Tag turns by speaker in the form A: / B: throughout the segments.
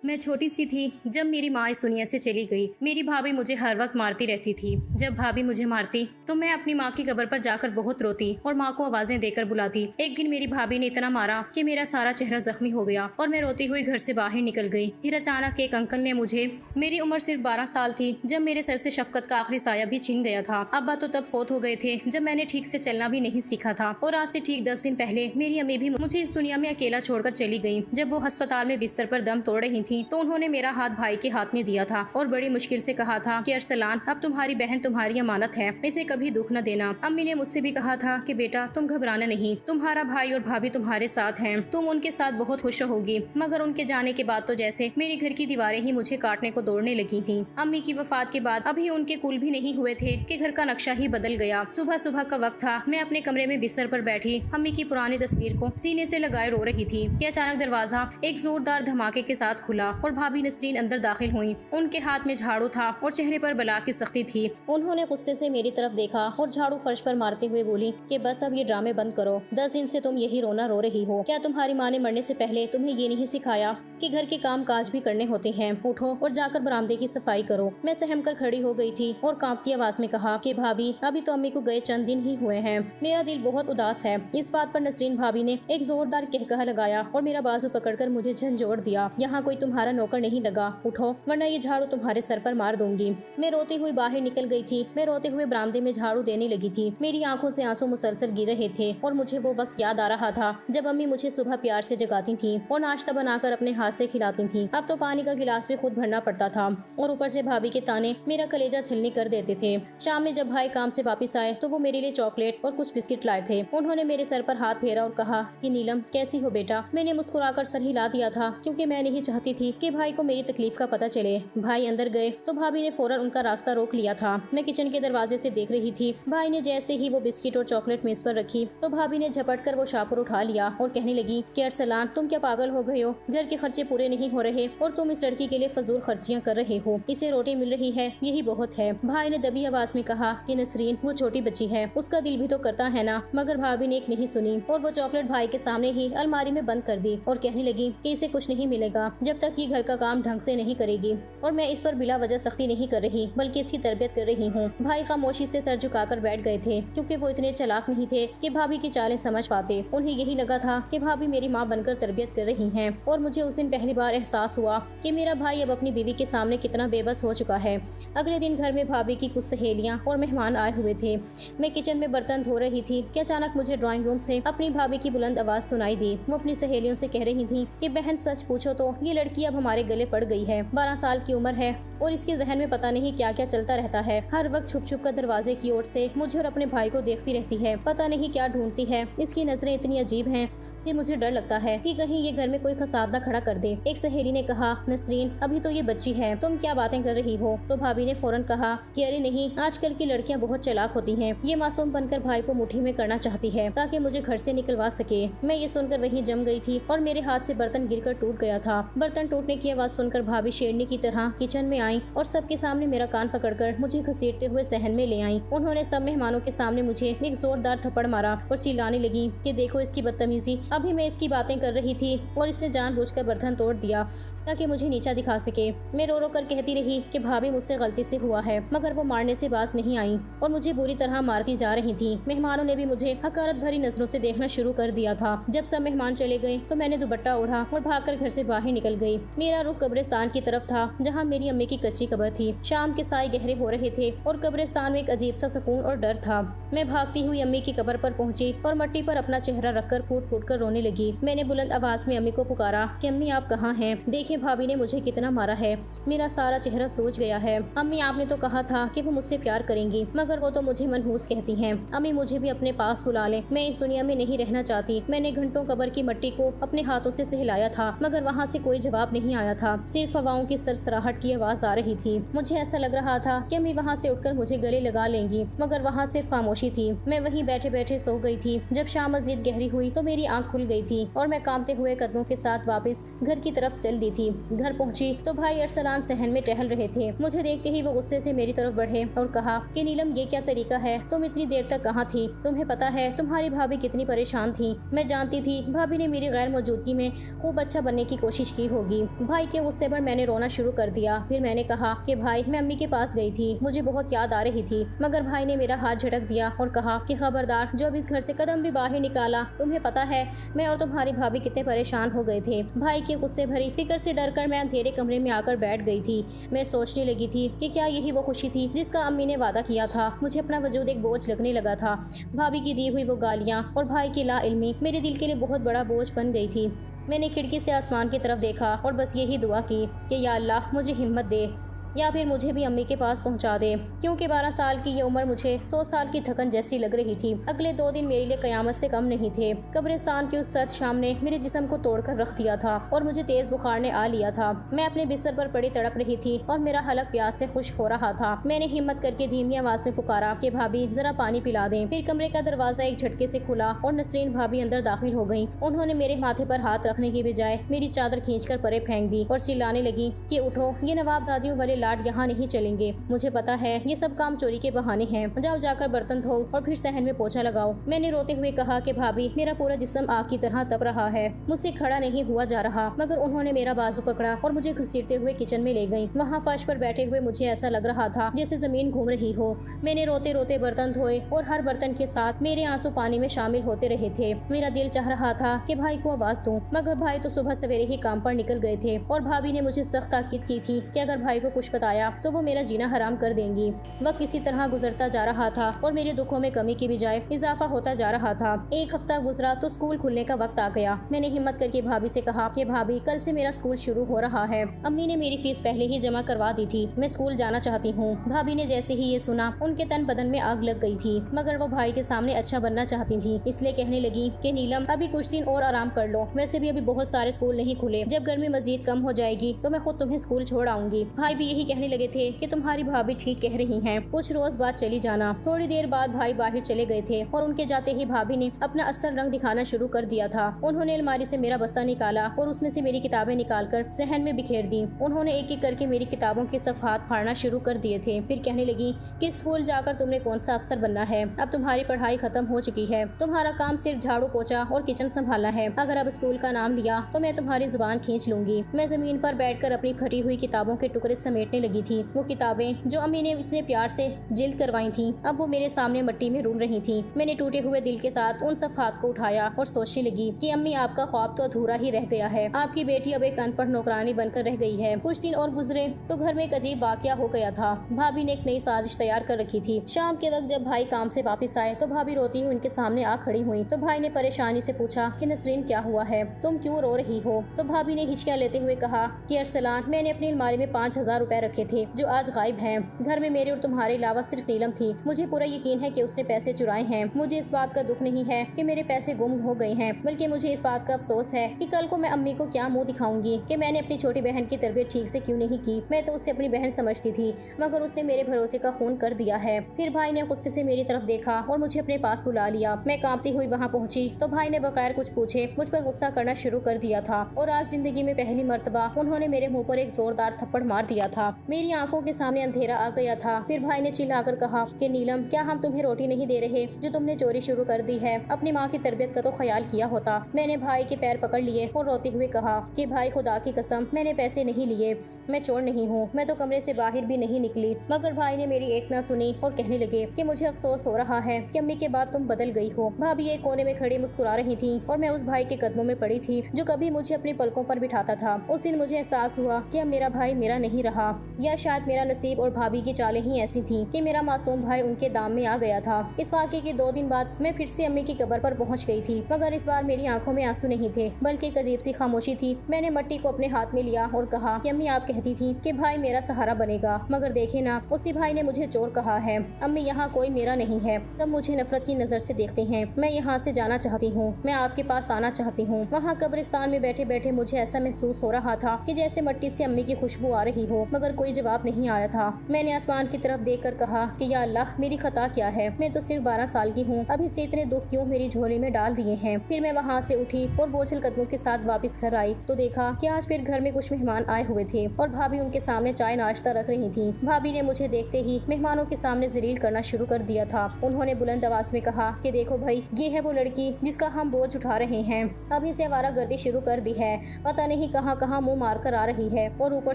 A: मैं छोटी सी थी जब मेरी माँ इस दुनिया से चली गई। मेरी भाभी मुझे हर वक्त मारती रहती थी। जब भाभी मुझे मारती तो मैं अपनी माँ की कब्र पर जाकर बहुत रोती और माँ को आवाजें देकर बुलाती। एक दिन मेरी भाभी ने इतना मारा कि मेरा सारा चेहरा जख्मी हो गया और मैं रोती हुई घर से बाहर निकल गई। फिर अचानक एक अंकल ने मुझे, मेरी उम्र सिर्फ 12 साल थी जब मेरे सर से शफकत का आखिरी साया भी छीन गया था। अब्बा तो तब फोत हो गए थे जब मैंने ठीक से चलना भी नहीं सीखा था। और आज से ठीक 10 दिन पहले मेरी अम्मी भी मुझे इस दुनिया में अकेला छोड़कर चली गई। जब वो अस्पताल में बिस्तर पर दम तोड़ रही थी तो उन्होंने मेरा हाथ भाई के हाथ में दिया था और बड़ी मुश्किल से कहा था कि अरसलान, अब तुम्हारी बहन तुम्हारी अमानत है, इसे कभी दुख न देना। अम्मी ने मुझसे भी कहा था कि बेटा तुम घबराना नहीं, तुम्हारा भाई और भाभी तुम्हारे साथ हैं, तुम उनके साथ बहुत खुश होगी। मगर उनके जाने के बाद तो जैसे मेरे घर की दीवारें ही मुझे काटने को दौड़ने लगी थी। अम्मी की वफात के बाद अभी उनके कुल भी नहीं हुए थे कि घर का नक्शा ही बदल गया। सुबह सुबह का वक्त था, मैं अपने कमरे में बिस्तर पर बैठी अम्मी की पुरानी तस्वीर को सीने से लगाए रो रही थी कि अचानक दरवाजा एक जोरदार धमाके के साथ खुला और भाभी नसरीन अंदर दाखिल हुई। उनके हाथ में झाड़ू था और चेहरे पर बला की सख्ती थी। उन्होंने गुस्से से मेरी तरफ देखा और झाड़ू फर्श पर मारते हुए बोली कि बस अब ये ड्रामे बंद करो। 10 दिन से तुम यही रोना रो रही हो। क्या तुम्हारी माँ ने मरने से पहले तुम्हें ये नहीं सिखाया कि घर के काम काज भी करने होते हैं? उठो और जाकर बरामदे की सफाई करो। मैं सहम कर खड़ी हो गई थी और कांपती आवाज में कहा कि भाभी, अभी तो अम्मी को गए चंद दिन ही हुए हैं, मेरा दिल बहुत उदास है। इस बात पर नसरीन भाभी ने एक जोरदार कहकहा लगाया और मेरा बाजू पकड़कर मुझे झंझोड़ दिया। यहाँ कोई तुम्हारा नौकर नहीं लगा, उठो वरना ये झाड़ू तुम्हारे सर पर मार दूंगी। मैं रोती हुई बाहर निकल गई थी। मैं रोते हुए बरामदे में झाड़ू देने लगी थी। मेरी आंखों से आंसू मुसलसल गिर रहे थे और मुझे वो वक्त याद आ रहा था जब अम्मी मुझे सुबह प्यार से जगाती थी और नाश्ता बनाकर अपने हाथ से खिलाती थी। अब तो पानी का गिलास भी खुद भरना पड़ता था और ऊपर से भाभी के ताने मेरा कलेजा छिलनी कर देते थे। शाम में जब भाई काम से वापस आए तो वो मेरे लिए चॉकलेट और कुछ बिस्किट लाए थे। उन्होंने मेरे सर पर हाथ फेरा और कहा कि नीलम, कैसी हो बेटा? मैंने मुस्कुराकर सर हिला दिया था क्योंकि मैं नहीं चाहती थी कि भाई को मेरी तकलीफ का पता चले। भाई अंदर गए तो भाभी ने फौरन उनका रास्ता रोक लिया था। मैं किचन के दरवाजे से देख रही थी। भाई ने जैसे ही वो बिस्किट और चॉकलेट मेज पर रखी तो भाभी ने झपट कर वो शापर उठा लिया और कहने लगी कि अरसलान, तुम क्या पागल हो गए हो? घर के खर्चे पूरे नहीं हो रहे और तुम इस लड़की के लिए फजूल खर्चियाँ कर रहे हो। इसे रोटी मिल रही है, यही बहुत है। भाई ने दबी आवाज में कहा कि नसरीन, वो छोटी बच्ची है, उसका दिल भी तो करता है ना। मगर भाभी ने एक नहीं सुनी और वो चॉकलेट भाई के सामने ही अलमारी में बंद कर दी और कहने लगी कि इसे कुछ नहीं मिलेगा जब तक ये घर का काम ढंग से नहीं करेगी। और मैं इस पर बिला वजह सख्ती नहीं कर रही बल्कि इसकी तरबियत कर रही हूँ। भाई खामोशी से सर झुकाकर बैठ गए थे क्योंकि वो इतने चालाक नहीं थे कि भाभी की चालें समझ पाते। उन्हें यही लगा था कि भाभी मेरी माँ बनकर तरबियत कर रही हैं। और मुझे उस दिन पहली बार एहसास हुआ कि मेरा भाई अब अपनी बीवी के सामने कितना बेबस हो चुका है। अगले दिन घर में भाभी की कुछ सहेलियाँ और मेहमान आए हुए थे। मैं किचन में बर्तन धो रही थी कि अचानक मुझे ड्राइंग रूम से अपनी भाभी की बुलंद आवाज सुनाई दी। वो अपनी सहेलियों से कह रही थी कि बहन, सच पूछो तो ये लड़की अब हमारे गले पड़ गई है। 12 साल की उम्र है और इसके जहन में पता नहीं क्या क्या चलता रहता है। हर वक्त छुप छुप कर दरवाजे की ओर से मुझे और अपने भाई को देखती रहती है। पता नहीं क्या ढूंढती है। इसकी नजरें इतनी अजीब हैं कि मुझे डर लगता है कि कहीं ये घर में कोई फसाद न खड़ा कर दे। एक सहेली ने कहा, नसरीन, अभी तो ये बच्ची है, तुम क्या बातें कर रही हो? तो भाभी ने फौरन कहा कि अरे नहीं, आजकल की लड़कियां बहुत चालाक होती हैं। ये मासूम बनकर भाई को मुट्ठी में करना चाहती है ताकि मुझे घर से निकलवा सके। मैं ये सुनकर वहीं जम गई थी और मेरे हाथ से बर्तन गिरकर टूट गया था। बर्तन टूटने की आवाज सुनकर भाभी शेरनी की तरह किचन में आई और सबके सामने मेरा कान पकड़कर मुझे घसीटते हुए सहन में ले आई। उन्होंने सब मेहमानों के सामने मुझे एक जोरदार थप्पड़ मारा और चिल्लाने लगी कि देखो इसकी बदतमीजी, अभी मैं इसकी बातें कर रही थी और इसने जानबूझकर बर्तन तोड़ दिया ताकि मुझे नीचा दिखा सके। मैं रो रो कर कहती रही कि भाभी, मुझसे गलती से हुआ है, मगर वो मारने से बाज नहीं आई और मुझे बुरी तरह मारती जा रही थी। मेहमानों ने भी मुझे हकारत भरी नजरों से देखना शुरू कर दिया था। जब सब मेहमान चले गए तो मैंने दुपट्टा ओढ़ा और भागकर घर से बाहर निकल गई। मेरा रुख कब्रिस्तान की तरफ था जहाँ मेरी अम्मी की कच्ची कब्र थी। शाम के साए गहरे हो रहे थे और कब्रिस्तान में एक अजीब सा सुकून और डर था। मैं भागती हुई अम्मी की कब्र पर पहुंची और मट्टी पर अपना चेहरा रखकर फूट फूट कर रोने लगी। मैंने बुलंद आवाज में अम्मी को पुकारा कि अम्मी, आप कहाँ हैं? देखिए भाभी ने मुझे कितना मारा है, मेरा सारा चेहरा सूज गया है। अम्मी, आपने तो कहा था कि वो मुझसे प्यार करेंगी, मगर वो तो मुझे मनहूस कहती हैं। अम्मी, मुझे भी अपने पास बुला लें, मैं इस दुनिया में नहीं रहना चाहती। मैंने घंटों कब्र की मट्टी को अपने हाथों से सहलाया था मगर वहाँ से कोई जवाब नहीं आया था। सिर्फ हवाओं की सरसराहट की आवाज आ रही थी। मुझे ऐसा लग रहा था कि अम्मी वहाँ से उठकर मुझे गले लगा लेंगी, मगर वहाँ सिर्फ खामोशी थी। मैं वहीं बैठे बैठे सो गई थी। जब शाम मस्जिद गहरी हुई तो मेरी आंख खुल गई थी और मैं कांपते हुए कदमों के साथ वापस घर की तरफ चल दी थी। घर पहुंची तो भाई अरसलान सहन में टहल रहे थे। मुझे देखते ही वो गुस्से से मेरी तरफ बढ़े और कहा कि नीलम, ये क्या तरीका है? तुम इतनी देर तक कहाँ थी? तुम्हें पता है तुम्हारी भाभी कितनी परेशान थी? मैं जानती थी भाभी ने मेरी गैर मौजूदगी में खूब अच्छा बनने की कोशिश की होगी। भाई के गुस्से पर मैंने रोना शुरू कर दिया। फिर मैंने कहा कि भाई, मैं अम्मी के पास गई थी, मुझे बहुत याद आ रही थी। मगर भाई ने मेरा हाथ झटक दिया और कहा कि खबरदार, जो अब इस घर से कदम भी बाहर निकाला, तुम्हें पता है मैं और तुम्हारी भाभी कितने परेशान हो गए थे। भाई के गुस्से भरी फिक्र से डरकर मैं अंधेरे कमरे में आकर बैठ गई थी। मैं सोचने लगी थी कि क्या यही वो खुशी थी जिसका अम्मी ने वादा किया था। मुझे अपना वजूद एक बोझ लगने लगा था। भाभी की दी हुई वो गालियाँ और भाई की लाइल्मी मेरे दिल के लिए बहुत बड़ा बोझ बन गई थी। मैंने खिड़की से आसमान की तरफ देखा और बस यही दुआ की कि या अल्लाह, मुझे हिम्मत दे या फिर मुझे भी अम्मी के पास पहुंचा दे, क्योंकि 12 साल की ये उम्र मुझे 100 साल की थकन जैसी लग रही थी। अगले 2 दिन मेरे लिए कयामत से कम नहीं थे। कब्रिस्तान की उस सर्द शाम ने मेरे जिस्म को तोड़कर रख दिया था और मुझे तेज बुखार ने आ लिया था। मैं अपने बिस्तर पर पड़ी तड़प रही थी और मेरा हलक प्यास से खुश्क हो रहा था। मैंने हिम्मत करके धीमी आवाज में पुकारा कि भाभी, जरा पानी पिला दें। फिर कमरे का दरवाजा एक झटके से खुला और नसरीन भाभी अंदर दाखिल हो गयी। उन्होंने मेरे माथे पर हाथ रखने की बजाय मेरी चादर खींचकर परे फेंक दी और चिल्लाने लगी कि उठो, ये नवाबजादियों वाले लाड यहाँ नहीं चलेंगे। मुझे पता है ये सब काम चोरी के बहाने हैं। जाओ जाकर बर्तन धो और फिर सहन में पोछा लगाओ। मैंने रोते हुए कहा कि भाभी, मेरा पूरा जिस्म आग की तरह तप रहा है, मुझसे खड़ा नहीं हुआ जा रहा। मगर उन्होंने मेरा बाजू पकड़ा और मुझे घसीटते हुए किचन में ले गयी। वहाँ फर्श पर बैठे हुए मुझे ऐसा लग रहा था जैसे जमीन घूम रही हो। मैंने रोते रोते बर्तन धोए और हर बर्तन के साथ मेरे आंसू पानी में शामिल होते रहे थे। मेरा दिल चाह रहा था कि भाई को आवाज दूं, मगर भाई तो सुबह सवेरे ही काम पर निकल गए थे और भाभी ने मुझे सख्त ताकीद की थी कि अगर भाई को कुछ बताया तो वो मेरा जीना हराम कर देंगी। वक्त किसी तरह गुजरता जा रहा था और मेरे दुखों में कमी की बजाय इजाफा होता जा रहा था। एक हफ्ता गुजरा तो स्कूल खुलने का वक्त आ गया। मैंने हिम्मत करके भाभी से कहा कि भाभी, कल से मेरा स्कूल शुरू हो रहा है। अम्मी ने मेरी फीस पहले ही जमा करवा दी थी। मैं स्कूल जाना चाहती हूँ। भाभी ने जैसे ही ये सुना, उनके तन बदन में आग लग गई थी। मगर वो भाई के सामने अच्छा बनना चाहती थी, इसलिए कहने लगी कि नीलम, अभी कुछ दिन और आराम कर लो। वैसे भी अभी बहुत सारे स्कूल नहीं खुले। जब गर्मी मजीद कम हो जाएगी तो मैं खुद तुम्हें स्कूल छोड़ आऊंगी। भाई भी यही कहने लगे थे कि तुम्हारी भाभी ठीक कह रही हैं, कुछ रोज बाद चली जाना। थोड़ी देर बाद भाई बाहर चले गए थे और उनके जाते ही भाभी ने अपना असल रंग दिखाना शुरू कर दिया था। उन्होंने अलमारी से मेरा बस्ता निकाला और उसमें से मेरी किताबें निकालकर सहन में बिखेर दी। उन्होंने एक एक करके मेरी किताबों के सफ़हात फाड़ना शुरू कर दिए थे। फिर कहने लगी कि स्कूल जाकर तुमने कौन सा अफसर बनना है? अब तुम्हारी पढ़ाई खत्म हो चुकी है। तुम्हारा काम सिर्फ झाड़ू पोछा और किचन संभालना है। अगर अब स्कूल का नाम लिया तो मैं तुम्हारी जुबान खींच लूंगी। मैं जमीन पर बैठकर अपनी फटी हुई किताबों के टुकड़े समेटने लगी थी। वो किताबें जो अम्मी ने इतने प्यार से जिल्द करवाई थी, अब वो मेरे सामने मिट्टी में रुल रही थी। मैंने टूटे हुए दिल के साथ उन सफ़हात को उठाया और सोचने लगी कि अम्मी, आपका ख्वाब तो अधूरा ही रह गया है। आपकी बेटी अब एक अनपढ़ नौकरानी बनकर रह गई है। कुछ दिन और गुजरे तो घर में एक अजीब वाकया हो गया था। भाभी ने एक नई साजिश तैयार कर रखी थी। शाम के वक्त जब भाई काम से वापस आए तो भाभी रोती हुई उनके सामने आ खड़ी हुई। तो भाई ने परेशानी से पूछा कि नसरीन, क्या हुआ है? तुम क्यों रो रही हो? तो भाभी ने हिचकियाँ लेते हुए कहा कि अरसलान, मैंने अपनी अलमारी में 5000 रुपए रखे थे जो आज गायब हैं। घर में मेरे और तुम्हारे अलावा सिर्फ नीलम थी। मुझे पूरा यकीन है कि उसने पैसे चुराए हैं। मुझे इस बात का दुख नहीं है कि मेरे पैसे गुम हो गए हैं, बल्कि मुझे इस बात का अफसोस है कि कल को मैं अम्मी को क्या मुंह दिखाऊंगी कि मैंने अपनी छोटी बहन की तरबियत ठीक से क्यों नहीं की। मैं तो उसे अपनी बहन समझती थी, मगर उसने मेरे भरोसे का खून कर दिया है। फिर भाई ने गुस्से से मेरी तरफ देखा और मुझे अपने पास बुला लिया। मैं कांपती हुई वहाँ पहुंची तो भाई ने बगैर कुछ पूछे मुझ पर गुस्सा करना शुरू कर दिया था और आज जिंदगी में पहली मर्तबा उन्होंने मेरे मुँह पर एक जोरदार थप्पड़ मार दिया था। मेरी आंखों के सामने अंधेरा आ गया था। फिर भाई ने चिल्लाकर कहा कि नीलम, क्या हम तुम्हें रोटी नहीं दे रहे जो तुमने चोरी शुरू कर दी है? अपनी माँ की तरबियत का तो ख्याल किया होता। मैंने भाई के पैर पकड़ लिए और रोते हुए कहा कि भाई, खुदा की कसम, मैंने पैसे नहीं लिए, मैं चोर नहीं हूँ। मैं तो कमरे से बाहर भी नहीं निकली। मगर भाई ने मेरी एक ना सुनी और कहने लगे कि मुझे अफसोस हो रहा है कि अम्मी के बाद तुम बदल गई हो। भाभी एक कोने में खड़ी मुस्कुरा रही थी और मैं उस भाई के कदमों में पड़ी थी जो कभी मुझे अपनी पलकों पर बिठाता था। उस दिन मुझे एहसास हुआ कि अब मेरा भाई मेरा नहीं रहा, या शायद मेरा नसीब और भाभी की चालें ही ऐसी थी कि मेरा मासूम भाई उनके दाम में आ गया था। इस वाक़े के 2 दिन बाद मैं फिर से अम्मी की कब्र पर पहुंच गई थी, मगर इस बार मेरी आंखों में आंसू नहीं थे, बल्कि एक अजीब सी खामोशी थी। मैंने मट्टी को अपने हाथ में लिया और कहा कि अम्मी, आप कहती थी कि भाई मेरा सहारा बनेगा, मगर देखे ना, उसी भाई ने मुझे चोर कहा है। अम्मी, यहाँ कोई मेरा नहीं है, सब मुझे नफरत की नजर से देखते हैं। मैं यहाँ से जाना चाहती हूँ, मैं आपके पास आना चाहती हूँ। वहाँ कब्रिस्तान में बैठे बैठे मुझे ऐसा महसूस हो रहा था कि जैसे मट्टी से अम्मी की खुशबू आ रही हो, मगर मगर कोई जवाब नहीं आया था। मैंने आसमान की तरफ देखकर कहा कि या अल्लाह, मेरी खता क्या है? मैं तो सिर्फ 12 साल की हूँ, अभी से इतने दुख क्यों मेरी झोली में डाल दिए हैं? फिर मैं वहाँ से उठी और बोझल कदमों के साथ वापस घर आई तो देखा कि आज फिर घर में कुछ मेहमान आए हुए थे और भाभी उनके सामने चाय नाश्ता रख रही थी। भाभी ने मुझे देखते ही मेहमानों के सामने जलील करना शुरू कर दिया था। उन्होंने बुलंद आवाज में कहा कि देखो भाई, ये है वो लड़की जिसका हम बोझ उठा रहे हैं। अभी से आवारागर्दी शुरू कर दी है, पता नहीं कहाँ कहाँ मुँह मार कर आ रही है और ऊपर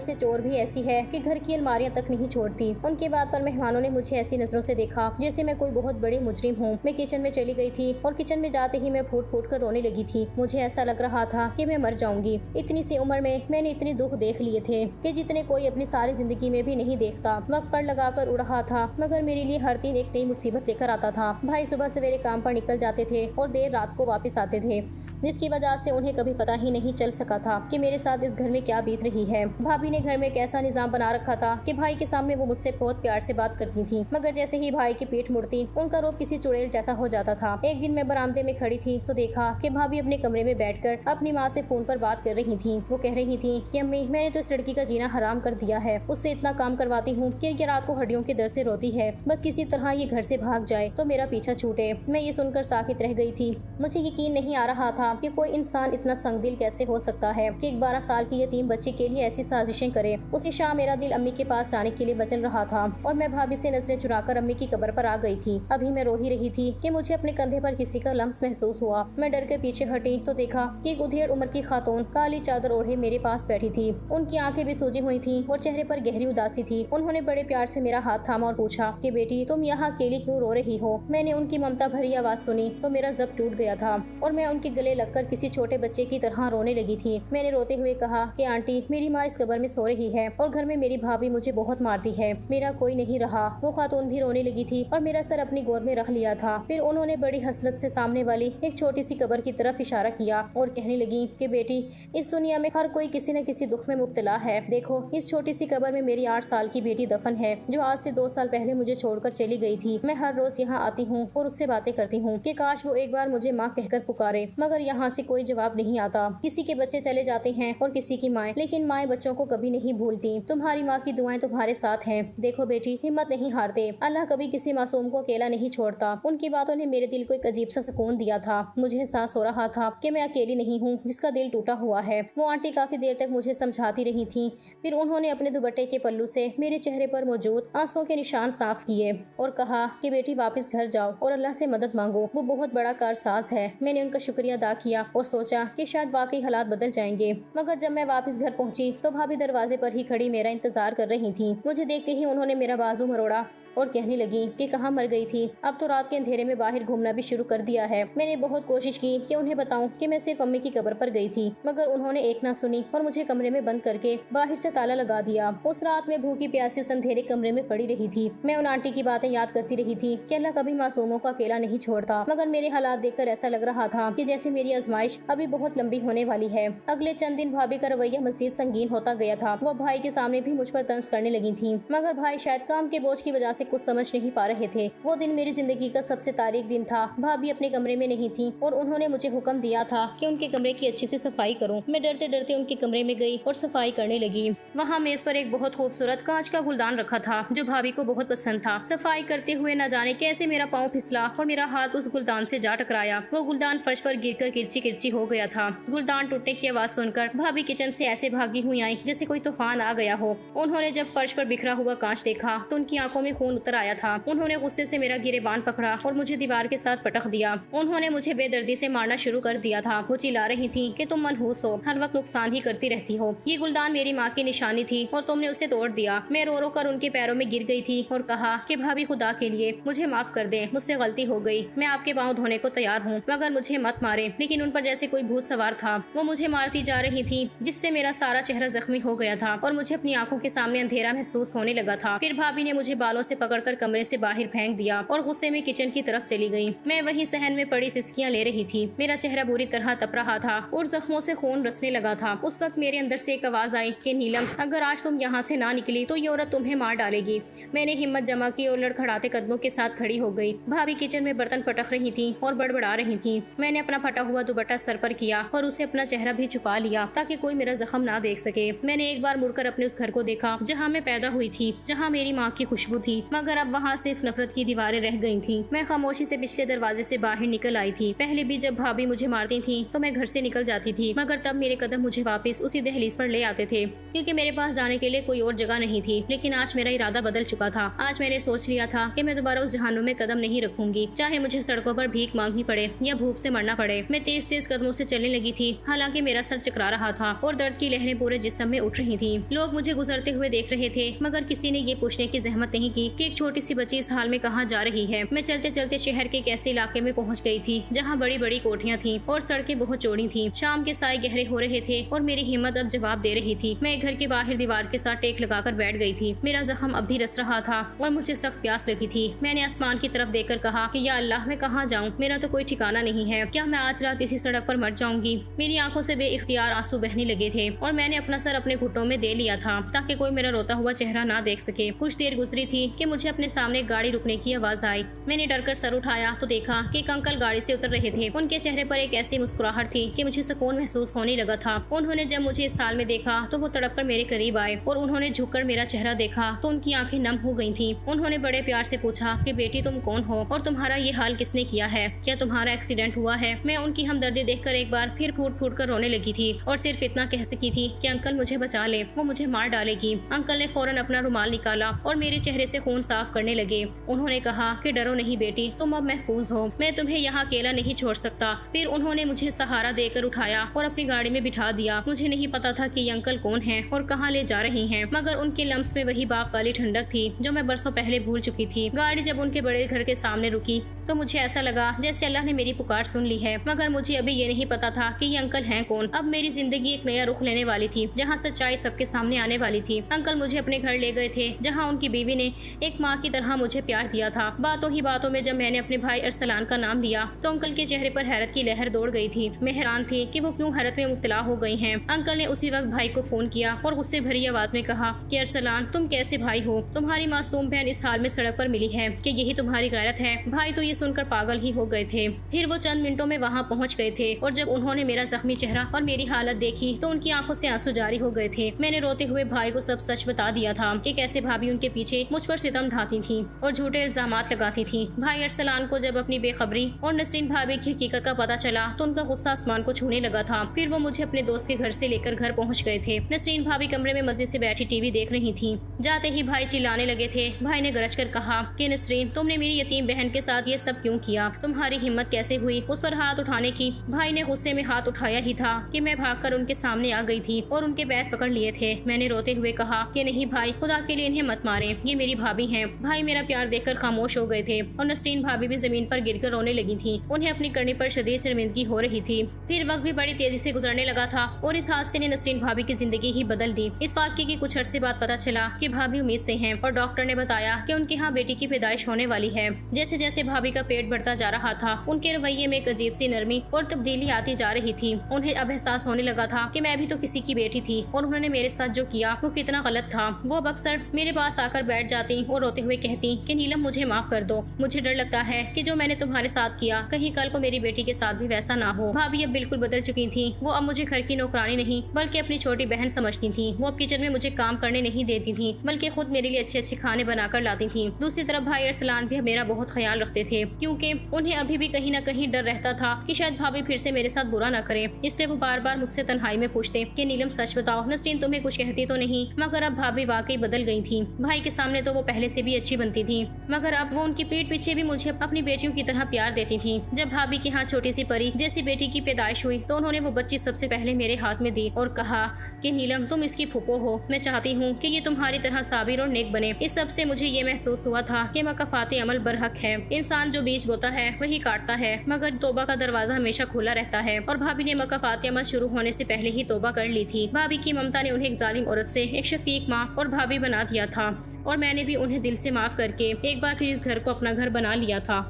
A: से चोर भी ऐसी है कि घर की अलमारियां तक नहीं छोड़ती। उनकी बात पर मेहमानों ने मुझे ऐसी नजरों से देखा जैसे मैं कोई बहुत बड़े मुजरिम हूँ। मैं किचन में चली गई थी और किचन में जाते ही मैं फूट फूट कर रोने लगी थी। मुझे ऐसा लग रहा था कि मैं मर जाऊंगी। इतनी सी उम्र में मैंने इतने दुख देख लिए थे कि जितने कोई अपनी सारी जिंदगी में भी नहीं देखता। वक्त पर लगा कर उड़ रहा था, मगर मेरे लिए हर दिन एक नई मुसीबत लेकर आता था। भाई सुबह सवेरे काम पर निकल जाते थे और देर रात को वापस आते थे, जिसकी वजह से उन्हें कभी पता ही नहीं चल सका था कि मेरे साथ इस घर में क्या बीत रही है। भाभी ने घर में एक ऐसा निजाम बना रखा था कि भाई के सामने वो मुझसे बहुत प्यार से बात करती थी, मगर जैसे ही भाई की पीठ मुड़ती उनका रूप किसी चुड़ैल जैसा हो जाता था। एक दिन मैं बरामदे में खड़ी थी तो देखा कि भाभी अपने कमरे में बैठकर अपनी माँ से फोन पर बात कर रही थी। वो कह रही थी कि अम्मी, मैंने तो इस लड़की का जीना हराम कर दिया है, उससे इतना काम करवाती हूँ कि ये रात को हड्डियों के दर्द से रोती है, बस किसी तरह ये घर से भाग जाए तो मेरा पीछा छूटे। मैं ये सुनकर साकित रह गई थी। मुझे यकीन नहीं आ रहा था कि कोई इंसान इतना संगदिल कैसे हो सकता है कि एक 12 साल की यतीम बच्ची के लिए ऐसी साजिशें करे। उसी शाम मेरा दिल अम्मी के पास जाने के लिए बचल रहा था और मैं भाभी से नजरें चुराकर अम्मी की कब्र पर आ गई थी। अभी मैं रो ही रही थी कि मुझे अपने कंधे पर किसी का लम्स महसूस हुआ। मैं डर के पीछे हटी तो देखा कि एक उधेड़ उम्र की खातून काली चादर ओढ़े मेरे पास बैठी थी। उनकी आंखें भी सूजी हुई थी और चेहरे पर गहरी उदासी थी। उन्होंने बड़े प्यार से मेरा हाथ थामा और पूछा कि बेटी, तुम यहाँ अकेली क्यों रो रही हो? मैंने उनकी ममता भरी आवाज सुनी तो मेरा जब टूट गया था और मैं उनके गले लगकर किसी छोटे बच्चे की तरह रोने लगी थी। मैंने रोते हुए कहा कि आंटी, मेरी माँ इस कब्र में सो रही है और घर में मेरी भाभी मुझे बहुत मारती है, मेरा कोई नहीं रहा। वो खातून भी रोने लगी थी और मेरा सर अपनी गोद में रख लिया था। फिर उन्होंने बड़ी हसरत से सामने वाली एक छोटी सी कब्र की तरफ इशारा किया और कहने लगी कि बेटी, इस दुनिया में हर कोई किसी न किसी दुख में मुब्तला है। देखो, इस छोटी सी कब्र में मेरी 8 साल की बेटी दफन है, जो आज से 2 साल पहले मुझे छोड़कर चली गई थी। मैं हर रोज यहाँ आती हूँ और उससे बातें करती हूँ कि काश वो एक बार मुझे माँ कहकर पुकारे, मगर यहाँ से कोई जवाब नहीं आता। किसी के बच्चे चले जाते हैं और किसी की माएँ, लेकिन माएँ बच्चों को कभी नहीं भूलती। तुम्हारी माँ की दुआएं तुम्हारे साथ हैं। देखो बेटी, हिम्मत नहीं हारते, अल्लाह कभी किसी मासूम को अकेला नहीं छोड़ता। उनकी बातों ने मेरे दिल को एक अजीब सा सुकून दिया था। मुझे एहसास हो रहा था कि मैं अकेली नहीं हूँ जिसका दिल टूटा हुआ है। वो आंटी काफी देर तक मुझे समझाती रही थी। फिर उन्होंने अपने दुपट्टे के पल्लू से मेरे चेहरे पर मौजूद आंसुओं के निशान साफ किए और कहा कि बेटी, वापस घर जाओ और अल्लाह से मदद मांगो, वो बहुत बड़ा कारसाज है। मैंने उनका शुक्रिया अदा किया और सोचा कि शायद वाकई हालात बदल जाएंगे। मगर जब मैं वापस घर पहुंची तो भाभी दरवाजे पर ही खड़ी मेरा इंतजार कर रही थी। मुझे देखते ही उन्होंने मेरा बाजू मरोड़ा और कहने लगी कि कहाँ मर गई थी, अब तो रात के अंधेरे में बाहर घूमना भी शुरू कर दिया है। मैंने बहुत कोशिश की कि उन्हें बताऊं कि मैं सिर्फ अम्मी की कब्र पर गई थी, मगर उन्होंने एक ना सुनी और मुझे कमरे में बंद करके बाहर से ताला लगा दिया। उस रात में भूखी प्यासी उस अंधेरे कमरे में पड़ी रही थी। मैं उन आंटी की बातें याद करती रही थी कि अल्लाह कभी मासूमों को अकेला नहीं छोड़ता। मगर मेरे हालात देखकर ऐसा लग रहा था कि जैसे मेरी आजमाइश अभी बहुत लंबी होने वाली है। अगले चंद दिन भाभी का रवैया मजीद संगीन होता गया था। वो भाई के सामने भी मुझ पर तंज करने लगी थी, मगर भाई शायद काम के बोझ की वजह से कुछ समझ नहीं पा रहे थे। वो दिन मेरी जिंदगी का सबसे तारीख दिन था। भाभी अपने कमरे में नहीं थी और उन्होंने मुझे हुक्म दिया था कि उनके कमरे की अच्छे से सफाई करूं। मैं डरते डरते उनके कमरे में गई और सफाई करने लगी। वहाँ मेज पर एक बहुत खूबसूरत कांच का गुलदान रखा था जो भाभी को बहुत पसंद था। सफाई करते हुए न जाने कैसे मेरा पाँव फिसला और मेरा हाथ उस गुलदान से जा टकराया। वो गुलदान फर्श पर गिरकर किरची किरची हो गया था। गुलदान टूटने की आवाज सुनकर भाभी किचन से ऐसे भागी हुई आई जैसे कोई तूफान आ गया हो। उन्होंने जब फर्श पर बिखरा हुआ कांच देखा तो उनकी आंखों में खून उतर आया था। उन्होंने गुस्से से मेरा गिरेबान पकड़ा और मुझे दीवार के साथ पटक दिया। उन्होंने मुझे बेदर्दी से मारना शुरू कर दिया था। वो चिल्ला रही थी कि तुम मनहूस हो, हर वक्त नुकसान ही करती रहती हो। ये गुलदान मेरी माँ की निशानी थी और तुमने उसे तोड़ दिया। मैं रो रो कर उनके पैरों में गिर गई थी और कहा कि भाभी, खुदा के लिए मुझे माफ कर दे, मुझसे गलती हो गई। मैं आपके पाँव धोने को तैयार हूँ, मगर मुझे मत मारे। लेकिन उन पर जैसे कोई भूत सवार था। वो मुझे मारती जा रही थी जिससे मेरा सारा चेहरा जख्मी हो गया था और मुझे अपनी आंखों के सामने अंधेरा महसूस होने लगा था। फिर भाभी ने मुझे बालों से पकड़कर कमरे से बाहर फेंक दिया और गुस्से में किचन की तरफ चली गई। मैं वहीं सहन में पड़ी सिसकियां ले रही थी। मेरा चेहरा बुरी तरह तप रहा था और जख्मों से खून रसने लगा था। उस वक्त मेरे अंदर से एक आवाज आई कि नीलम, अगर आज तुम यहाँ से ना निकली तो ये औरत तुम्हें मार डालेगी। मैंने हिम्मत जमा की और लड़खड़ाते कदमों के साथ खड़ी हो गई। भाभी किचन में बर्तन पटक रही थी और बड़बड़ा रही थी। मैंने अपना फटा हुआ दुपट्टा सर पर किया और उससे अपना चेहरा भी छुपा लिया ताकि कोई मेरा जख्म ना देख सके। मैंने एक बार मुड़कर अपने उस घर को देखा जहाँ मैं पैदा हुई थी, जहाँ मेरी माँ की खुशबू थी, मगर अब वहाँ सिर्फ नफरत की दीवारें रह गई थी। मैं खामोशी से पिछले दरवाजे से बाहर निकल आई थी। पहले भी जब भाभी मुझे मारती थी तो मैं घर से निकल जाती थी, मगर तब मेरे कदम मुझे वापस उसी दहलीज पर ले आते थे क्योंकि मेरे पास जाने के लिए कोई और जगह नहीं थी। लेकिन आज मेरा इरादा बदल चुका था। आज मैंने सोच लिया था कि मैं दोबारा उस जहानुम में कदम नहीं रखूंगी, चाहे मुझे सड़कों पर भीख मांगनी पड़े या भूख से मरना पड़े। मैं तेज तेज कदमों से चलने लगी थी, हालांकि मेरा सर चकरा रहा था और दर्द की लहरें पूरे जिस्म में उठ रही थी। लोग मुझे गुजरते हुए देख रहे थे, मगर किसी ने ये पूछने की जहमत नहीं की कि एक छोटी सी बच्ची इस हाल में कहाँ जा रही है। मैं चलते चलते शहर के एक ऐसे इलाके में पहुँच गई थी जहाँ बड़ी बड़ी कोठियाँ थी और सड़कें बहुत चौड़ी थी। शाम के साए गहरे हो रहे थे और मेरी हिम्मत अब जवाब दे रही थी। मैं घर के बाहर दीवार के साथ टेक लगाकर बैठ गई थी। मेरा जख्म अब भी रस रहा था और मुझे सख्त प्यास लगी थी। मैंने आसमान की तरफ देखकर कहा कि या अल्लाह, मैं कहाँ जाऊँ? मेरा तो कोई ठिकाना नहीं है। क्या मैं आज रात इसी सड़क पर मर जाऊंगी? मेरी आंखों से बेइख्तियार आंसू बहने लगे थे और मैंने अपना सर अपने घुटनों में दे लिया था ताकि कोई मेरा रोता हुआ चेहरा ना देख सके। कुछ देर गुजरी थी कि मुझे अपने सामने गाड़ी रुकने की आवाज आई। मैंने डरकर सर उठाया तो देखा कि एक अंकल गाड़ी से उतर रहे थे। उनके चेहरे पर एक ऐसी मुस्कुराहट थी कि मुझे सुकून महसूस होने लगा था। उन्होंने जब मुझे इस हाल में देखा तो वो तड़प कर मेरे करीब आए और उन्होंने झुककर मेरा चेहरा देखा तो उनकी आंखें नम हो गई थी। उन्होंने बड़े प्यार से पूछा कि बेटी, तुम कौन हो और तुम्हारा ये हाल किसने किया है? क्या तुम्हारा एक्सीडेंट हुआ है? मैं उनकी हमदर्दी देखकर एक बार फिर फूट फूट कर रोने लगी थी और सिर्फ इतना कह सकी थी कि अंकल मुझे बचा ले, वो मुझे मार डालेगी। अंकल ने फौरन अपना रुमाल निकाला और मेरे चेहरे से खून साफ करने लगे। उन्होंने कहा कि डरो नहीं बेटी, तुम अब महफूज हो, मैं तुम्हें यहाँ अकेला नहीं छोड़ सकता। फिर उन्होंने मुझे सहारा देकर उठाया और अपनी गाड़ी में बिठा दिया। मुझे नहीं पता था कि ये अंकल कौन है और कहाँ ले जा रहे हैं, मगर उनके लम्स में वही बाप वाली ठंडक थी जो मैं बरसों पहले भूल चुकी थी। गाड़ी जब उनके बड़े घर के सामने रुकी तो मुझे ऐसा लगा जैसे अल्लाह ने मेरी पुकार सुन ली है, मगर मुझे अभी ये नहीं पता था कि ये अंकल हैं कौन। अब मेरी जिंदगी एक नया रुख लेने वाली थी जहाँ सच्चाई सबके सामने आने वाली थी। अंकल मुझे अपने घर ले गए थे जहाँ उनकी बीवी ने एक माँ की तरह मुझे प्यार दिया था। बातों ही बातों में जब मैंने अपने भाई अरसलान का नाम लिया तो अंकल के चेहरे पर हैरत की लहर दौड़ गई थी। मैं हैरान थी कि वो क्यों हैरत में मुब्तला हो गई हैं। अंकल ने उसी वक्त भाई को फोन किया और गुस्से भरी आवाज में कहा कि अरसलान, तुम कैसे भाई हो? तुम्हारी मासूम बहन इस हाल में सड़क पर मिली है, कि यही तुम्हारी गैरत है? भाई तो ये सुनकर पागल ही हो गए थे। फिर वो चंद मिनटों में वहाँ पहुँच गए थे और जब उन्होंने मेरा जख्मी चेहरा और मेरी हालत देखी तो उनकी आंखों से आंसू जारी हो गए थे। मैंने रोते हुए भाई को सब सच बता दिया था कि कैसे भाभी उनके पीछे मुझ पर सितम ढाती थी और झूठे इल्जामात लगाती थी। भाई अरसलान को जब अपनी बेखबरी और नसरीन भाभी की हकीकत का पता चला तो उनका गुस्सा आसमान को छूने लगा था। फिर वो मुझे अपने दोस्त के घर से लेकर घर पहुँच गए थे। नसरीन भाभी कमरे में मजे से बैठी टीवी देख रही थी। जाते ही भाई चिल्लाने लगे थे। भाई ने गरज कर कहा कि नसरीन, तुमने मेरी यतीम बहन के साथ ये सब क्यों किया? तुम्हारी हिम्मत कैसे हुई उस पर हाथ उठाने की? भाई ने गुस्से में हाथ उठाया ही था कि मैं भागकर उनके सामने आ गई थी और उनके पैर पकड़ लिए थे। मैंने रोते हुए कहा कि नहीं भाई, खुदा के लिए इन्हें मत मारें, ये मेरी भाभी हैं। भाई मेरा प्यार देखकर खामोश हो गए थे और नसरीन भाभी भी जमीन पर गिरकर रोने लगी थी। उन्हें अपनी करनी पर शदीद शर्मिंदगी हो रही थी। फिर वक्त भी बड़ी तेजी से गुजरने लगा था और इस हादसे ने नसरीन भाभी की जिंदगी ही बदल दी। इस वाक़ये की कुछ अरसे बाद पता चला कि भाभी उम्मीद से हैं और डॉक्टर ने बताया कि उनके यहाँ बेटी की पैदाइश होने वाली है। जैसे जैसे भाभी का पेट बढ़ता जा रहा था उनके रवैये में एक अजीब सी नरमी और तब्दीली आती जा रही थी। उन्हें अब एहसास होने लगा था कि मैं भी तो किसी की बेटी थी और उन्होंने मेरे साथ जो किया वो कितना गलत था। वो अब अक्सर मेरे पास आकर बैठ जाती और रोते हुए कहती कि नीलम, मुझे माफ कर दो, मुझे डर लगता है कि जो मैंने तुम्हारे साथ किया कहीं कल को मेरी बेटी के साथ भी वैसा ना हो। भाभी अब बिल्कुल बदल चुकी थी। वो अब मुझे घर की नौकरानी नहीं बल्कि अपनी छोटी बहन समझती थी। वो अब किचन में मुझे काम करने नहीं देती थी बल्कि खुद मेरे लिए अच्छे अच्छे खाने बनाकर लाती थी। दूसरी तरफ भाई अरसलान भी मेरा बहुत ख्याल रखते थे क्योंकि उन्हें अभी भी कहीं न कहीं डर रहता था कि शायद भाभी फिर से मेरे साथ बुरा ना करे। इसलिए वो बार बार मुझसे तन्हाई में पूछते कि नीलम सच बताओ, नसरीन तुम्हें कुछ कहती तो नहीं? मगर अब भाभी वाकई बदल गई थी। भाई के सामने तो वो पहले से भी अच्छी बनती थी मगर अब वो उनकी पीठ पीछे भी मुझे अपनी बेटियों की तरह प्यार देती थी। जब भाभी के यहाँ छोटी सी परी जैसी बेटी की पैदाइश हुई तो उन्होंने वो बच्ची सबसे पहले मेरे हाथ में दी और कहा कि नीलम, तुम इसकी फूफो हो। मैं चाहती हूँ कि ये तुम्हारी तरह साबिर और नेक बने। इस सब से मुझे ये महसूस हुआ था कि मकफाते अमल बरहक है। इंसान जो बीज बोता है वही काटता है, मगर तौबा का दरवाजा हमेशा खुला रहता है और भाभी ने मक्का फातिमा शुरू होने से पहले ही तौबा कर ली थी। भाभी की ममता ने उन्हें एक जालिम औरत से एक शफीक माँ और भाभी बना दिया था और मैंने भी उन्हें दिल से माफ करके एक बार फिर इस घर को अपना घर बना लिया था।